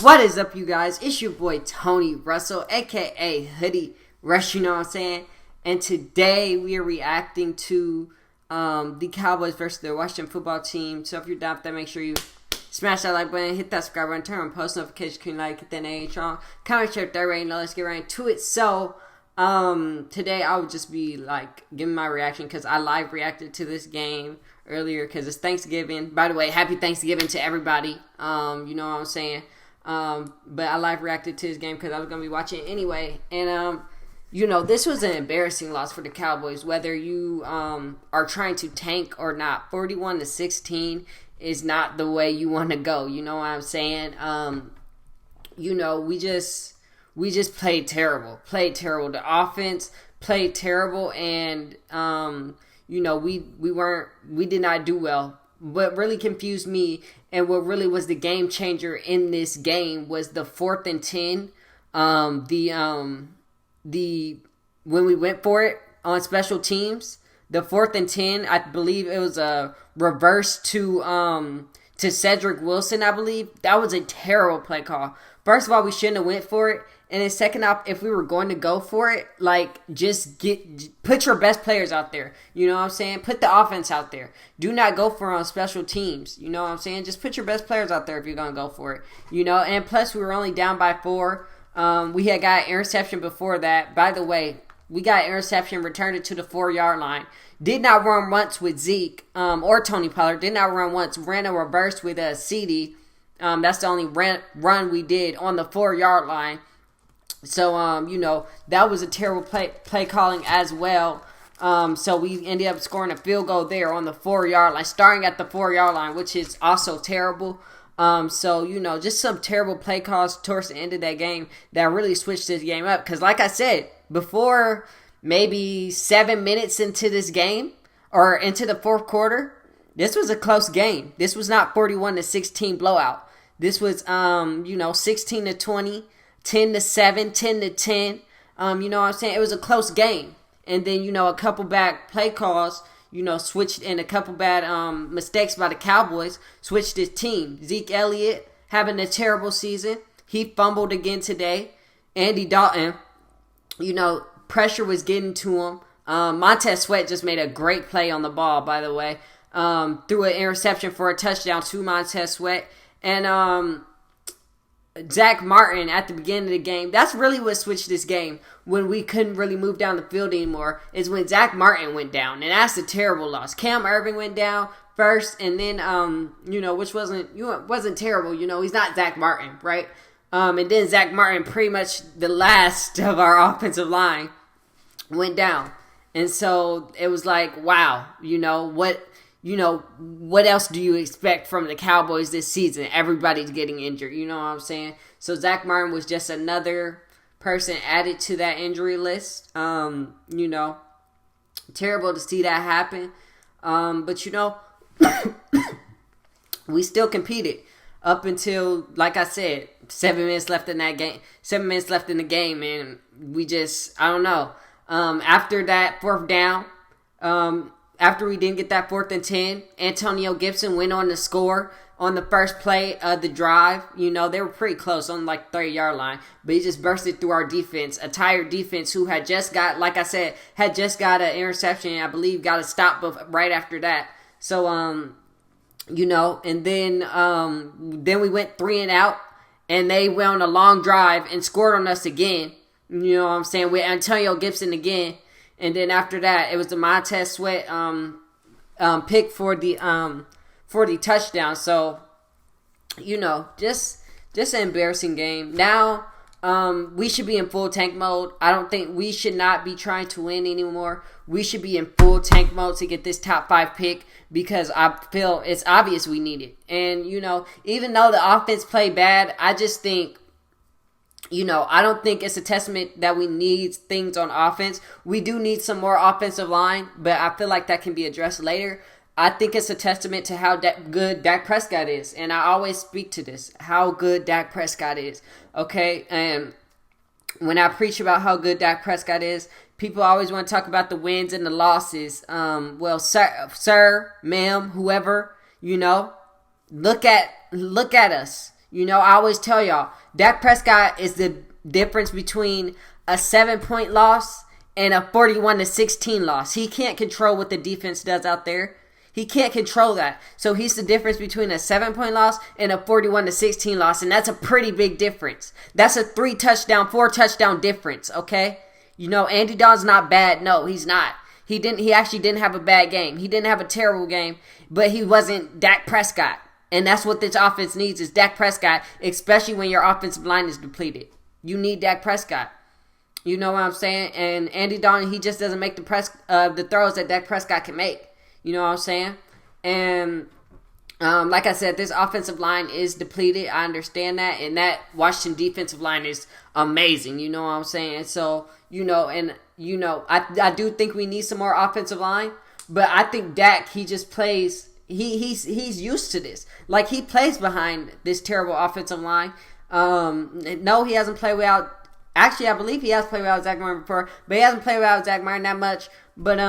What is up, you guys? It's your boy Tony Russell, aka HoodieRuss, you know what I'm saying? And today we are reacting to the Cowboys versus the Washington football team. So if you're down with that, make sure you smash that like button, hit that subscribe button, turn on post notifications, can like, hit that age on, comment, share, third rating. Now let's get right into it. So today I would just be like giving my reaction because I live reacted to this game earlier because it's Thanksgiving. By the way, happy Thanksgiving to everybody. You know what I'm saying? But I live reacted to this game because I was going to be watching it anyway. And, you know, this was an embarrassing loss for the Cowboys, whether you are trying to tank or not. 41-16 is not the way you want to go. You know what I'm saying? You know, we just played terrible. The offense played terrible, and, you know, we did not do well. What really confused me and what really was the game changer in this game was the 4th and 10. When we went for it on special teams, the 4th and 10, I believe it was a reverse to Cedric Wilson, I believe. That was a terrible play call. First of all, we shouldn't have went for it. And then second off, if we were going to go for it, like, put your best players out there. You know what I'm saying? Put the offense out there. Do not go for it on special teams. You know what I'm saying? Just put your best players out there if you're going to go for it. You know, and plus we were only down by 4. We had got interception before that. By the way, we got interception, returned it to the 4-yard line. Did not run once with Zeke or Tony Pollard. Did not run once. Ran a reverse with CD. That's the only run we did on the 4-yard line. So, you know, that was a terrible play calling as well. So we ended up scoring a field goal there on the 4-yard line, starting at the 4-yard line, which is also terrible. So, you know, just some terrible play calls towards the end of that game that really switched this game up. Because like I said, before maybe 7 minutes into this game or into the fourth quarter, this was a close game. This was not 41-16 blowout. This was, you know, 16-20. 10-7, 10-10. You know what I'm saying? It was a close game. And then, you know, a couple bad play calls, you know, switched, and a couple bad mistakes by the Cowboys switched his team. Zeke Elliott having a terrible season. He fumbled again today. Andy Dalton, you know, pressure was getting to him. Montez Sweat just made a great play on the ball, by the way. Threw an interception for a touchdown to Montez Sweat. And, Zack Martin at the beginning of the game, that's really what switched this game when we couldn't really move down the field anymore, is when Zack Martin went down, and that's a terrible loss. Cam Irving went down first, and then, you know, which wasn't terrible, you know, he's not Zack Martin, right? And then Zack Martin, pretty much the last of our offensive line, went down. And so it was like, wow, you know, what else do you expect from the Cowboys this season? Everybody's getting injured. You know what I'm saying? So Zack Martin was just another person added to that injury list. You know, terrible to see that happen. But, you know, we still competed up until, like I said, 7 minutes left in that game. 7 minutes left in the game, and we just, I don't know. After that 4th down, after we didn't get that 4th and 10, Antonio Gibson went on to score on the first play of the drive. You know, they were pretty close on like 30-yard line, but he just bursted through our defense, a tired defense who had just got, like I said, had just got an interception and I believe got a stop right after that. So, you know, and then we went 3 and out, and they went on a long drive and scored on us again. You know what I'm saying? With Antonio Gibson again. And then after that, it was the Montez Sweat pick for the touchdown. So, you know, just an embarrassing game. Now, we should be in full tank mode. I don't think we should not be trying to win anymore. We should be in full tank mode to get this top 5 pick because I feel it's obvious we need it. And, you know, even though the offense played bad, I just think, you know, I don't think it's a testament that we need things on offense. We do need some more offensive line, but I feel like that can be addressed later. I think it's a testament to how good Dak Prescott is. And I always speak to this, how good Dak Prescott is. Okay? And when I preach about how good Dak Prescott is, people always want to talk about the wins and the losses. Well, sir, ma'am, whoever, you know, look at us. I always tell y'all, Dak Prescott is the difference between a 7-point loss and a 41-16 loss. He can't control what the defense does out there. He can't control that. So he's the difference between a 7-point loss and a 41-16 loss, and that's a pretty big difference. That's a 3-touchdown, 4-touchdown difference, okay? Andy Dalton's not bad. No, he's not. He actually didn't have a bad game. He didn't have a terrible game, but he wasn't Dak Prescott. And that's what this offense needs is Dak Prescott, especially when your offensive line is depleted. You need Dak Prescott. You know what I'm saying? And Andy Dalton, he just doesn't make the throws that Dak Prescott can make. You know what I'm saying? And like I said, this offensive line is depleted. I understand that. And that Washington defensive line is amazing. You know what I'm saying? So, I do think we need some more offensive line. But I think Dak, he just plays, he's used to this. Like, he plays behind this terrible offensive line. No, he hasn't played without, actually, I believe he has played without Zack Martin before, but he hasn't played without Zack Martin that much. But,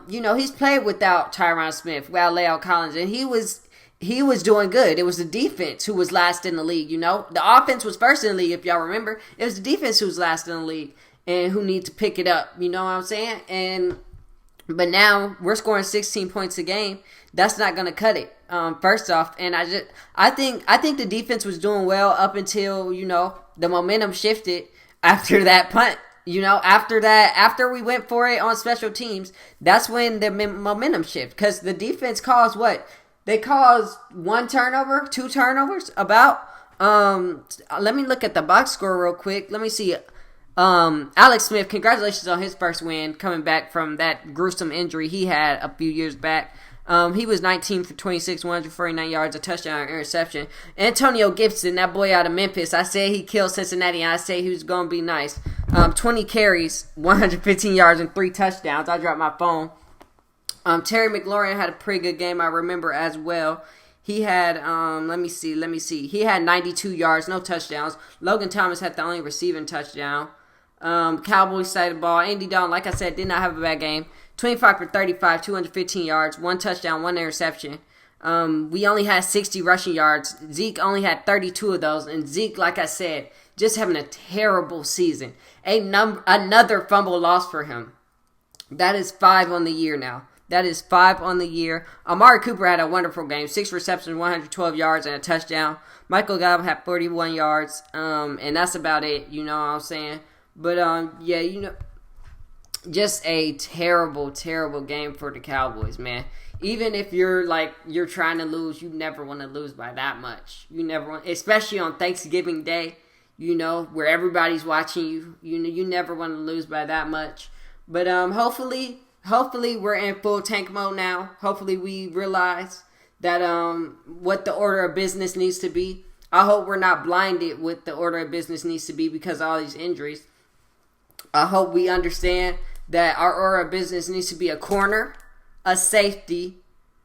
he's played without Tyron Smith, without La'el Collins, and he was doing good. It was the defense who was last in the league, The offense was first in the league, if y'all remember. It was the defense who was last in the league and who need to pick it up, you know what I'm saying? But now we're scoring 16 points a game. That's not going to cut it. First off, and I think the defense was doing well up until, the momentum shifted after that punt. After we went for it on special teams, that's when the momentum shifted. Because the defense caused what? They caused 1 turnover, 2 turnovers, about. Let me look at the box score real quick. Let me see. Alex Smith, congratulations on his first win, coming back from that gruesome injury he had a few years back. He was 19 for 26, 149 yards, a touchdown, interception. Antonio Gibson, that boy out of Memphis, I said he killed Cincinnati, and I said he was going to be nice. 20 carries, 115 yards, and 3 touchdowns. I dropped my phone. Terry McLaurin had a pretty good game, I remember, as well. He had, let me see. He had 92 yards, no touchdowns. Logan Thomas had the only receiving touchdown. Cowboys side of the ball. Andy Dalton, like I said, did not have a bad game. 25 for 35, 215 yards, 1 touchdown, 1 interception. We only had 60 rushing yards. Zeke only had 32 of those. And Zeke, like I said, just having a terrible season. Another fumble loss for him. That is 5 on the year now. That is 5 on the year. Amari Cooper had a wonderful game. 6 receptions, 112 yards, and a touchdown. Michael Gallup had 41 yards. And that's about it. You know what I'm saying? But, just a terrible, terrible game for the Cowboys, man. Even if you're trying to lose, you never want to lose by that much. You never want, especially on Thanksgiving Day, where everybody's watching you. You never want to lose by that much. But hopefully we're in full tank mode now. Hopefully we realize that what the order of business needs to be. I hope we're not blinded with the order of business needs to be because of all these injuries. I hope we understand that our order of business needs to be a corner, a safety,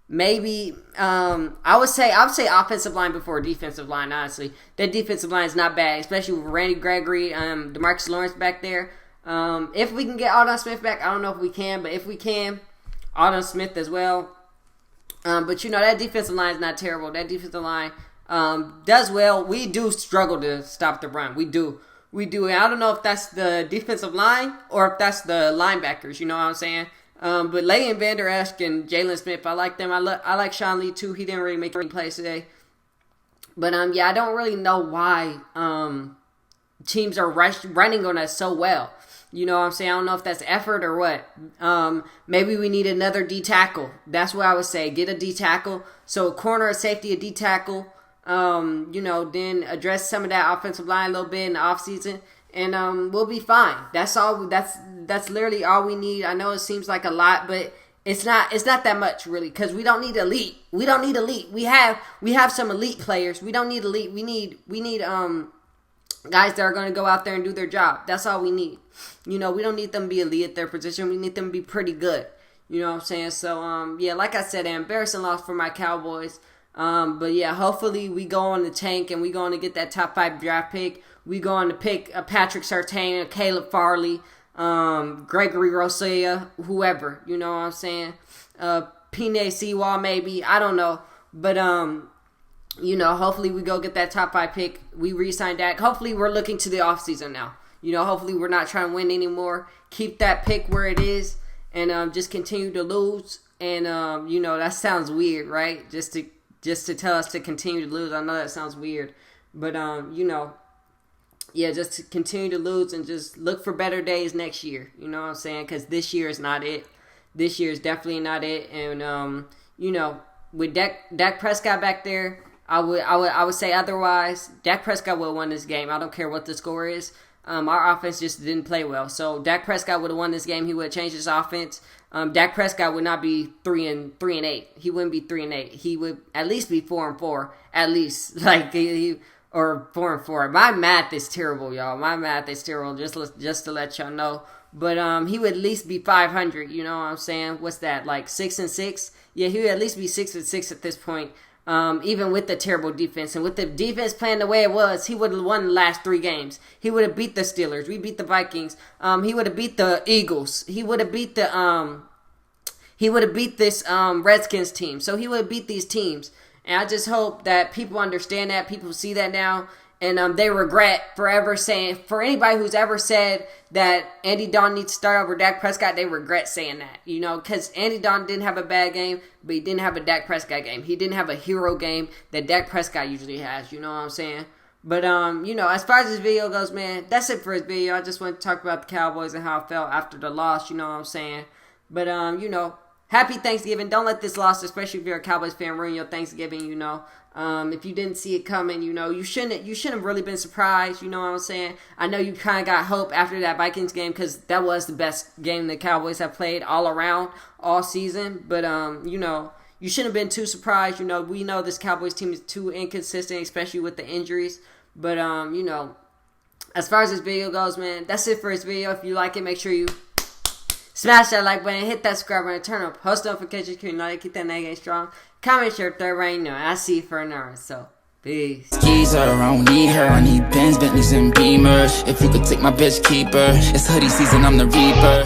maybe I would say offensive line before defensive line, honestly. That defensive line is not bad, especially with Randy Gregory, DeMarcus Lawrence back there. If we can get Aldon Smith back, I don't know if we can, but if we can, Aldon Smith as well. But that defensive line is not terrible. That defensive line does well. We do struggle to stop the run. We do. And I don't know if that's the defensive line or if that's the linebackers. You know what I'm saying? But Leighton Vander Esch and Jalen Smith, I like them. I like Sean Lee too. He didn't really make any plays today. But I don't really know why teams are running on us so well. You know what I'm saying? I don't know if that's effort or what. Maybe we need another D tackle. That's what I would say. Get a D tackle. So a corner, a safety, a D tackle. Then address some of that offensive line a little bit in the offseason, and we'll be fine. That's all. That's literally all we need. I know it seems like a lot, but it's not that much really, because we don't need elite. We have some elite players. We don't need elite. We need guys that are going to go out there and do their job. That's all we need. We don't need them to be elite at their position. We need them to be pretty good. You know what I'm saying? So like I said, an embarrassing loss for my Cowboys. But hopefully we go on the tank and we going to get that top 5 draft pick. We going to pick a Patrick Surtain, a Caleb Farley, Gregory Rousseau, whoever. You know what I'm saying? Pine Sewell maybe. I don't know. But hopefully we go get that top 5 pick. We re-sign Dak. Hopefully we're looking to the offseason now. Hopefully we're not trying to win anymore. Keep that pick where it is and just continue to lose. And, that sounds weird, right? Just to tell us to continue to lose. I know that sounds weird. But, just to continue to lose and just look for better days next year. You know what I'm saying? Because this year is not it. This year is definitely not it. And, with Dak Prescott back there, I would say otherwise. Dak Prescott would have won this game. I don't care what the score is. Our offense just didn't play well. So Dak Prescott would have won this game. He would have changed his offense. Dak Prescott would not be 3-8. He wouldn't be 3-8. He would at least be 4-4. At least or 4-4. My math is terrible, y'all. My math is terrible. Just to let y'all know. But he would at least be 500. You know what I'm saying? What's that? Like 6-6? Yeah, he would at least be 6-6 at this point. Even with the terrible defense. And with the defense playing the way it was, he would have won the last 3 games. He would have beat the Steelers. We beat the Vikings. He would have beat the Eagles. He would have beat this Redskins team. So he would have beat these teams. And I just hope that people understand that. People see that now. And they regret forever saying, for anybody who's ever said that Andy Dalton needs to start over Dak Prescott, they regret saying that, because Andy Dalton didn't have a bad game, but he didn't have a Dak Prescott game. He didn't have a hero game that Dak Prescott usually has, you know what I'm saying? But, as far as this video goes, man, that's it for this video. I just want to talk about the Cowboys and how I felt after the loss, you know what I'm saying? But, happy Thanksgiving. Don't let this loss, especially if you're a Cowboys fan, ruin your Thanksgiving, If you didn't see it coming, you shouldn't have really been surprised, you know what I'm saying? I know you kind of got hope after that Vikings game because that was the best game the Cowboys have played all around, all season. But, you shouldn't have been too surprised. We know this Cowboys team is too inconsistent, especially with the injuries. But, as far as this video goes, man, that's it for this video. If you like it, make sure you smash that like button, hit that subscribe button, turn on post notifications, keep that name strong. Comment, share, third right, I see you for an hour, so peace. Keys her, I don't need her, I need Benz, Bentleys, and Beamers. If you could take my bitch, keep her. It's hoodie season, I'm the reaper.